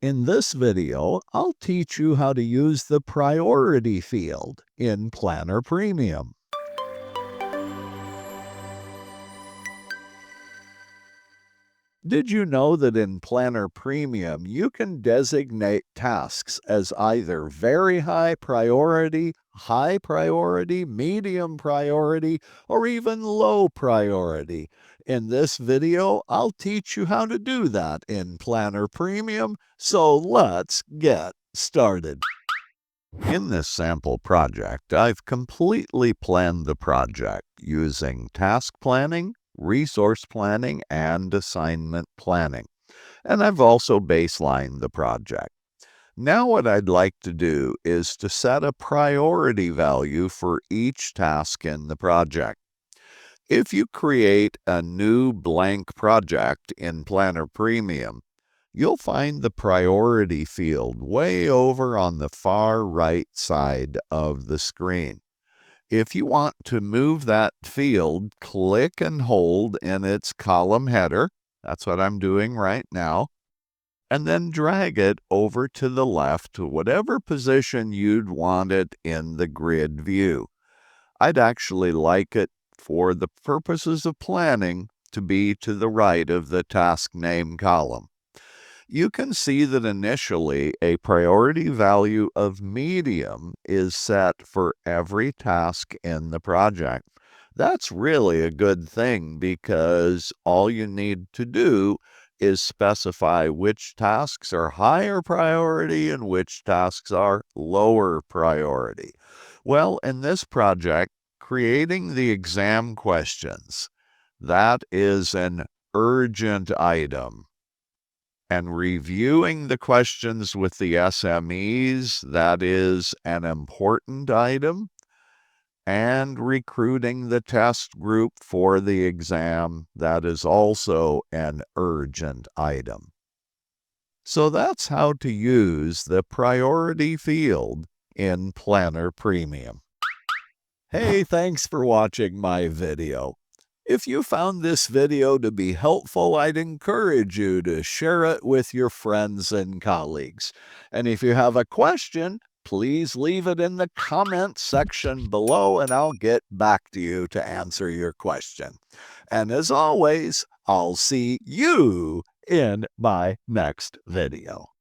In this video, I'll teach you how to use the priority field in Planner Premium. Did you know that in Planner Premium, you can designate tasks as either very high priority, medium priority, or even low priority? In this video, I'll teach you how to do that in Planner Premium, so let's get started. In this sample project, I've completely planned the project using task planning, resource planning, and assignment planning. And I've also baselined the project. Now what I'd like to do is to set a priority value for each task in the project. If you create a new blank project in Planner Premium, you'll find the priority field way over on the far right side of the screen. If you want to move that field, click and hold in its column header. That's what I'm doing right now. And then drag it over to the left to whatever position you'd want it in the grid view. I'd actually like it, for the purposes of planning, to be to the right of the task name column. You can see that initially a priority value of medium is set for every task in the project. That's really a good thing because all you need to do is specify which tasks are higher priority and which tasks are lower priority. Well, in this project, creating the exam questions, that is an urgent item. And reviewing the questions with the SMEs, that is an important item. And recruiting the test group for the exam, that is also an urgent item. So that's how to use the priority field in Planner Premium. Hey, thanks for watching my video. If you found this video to be helpful, I'd encourage you to share it with your friends and colleagues. And if you have a question, please leave it in the comment section below and I'll get back to you to answer your question. And as always, I'll see you in my next video.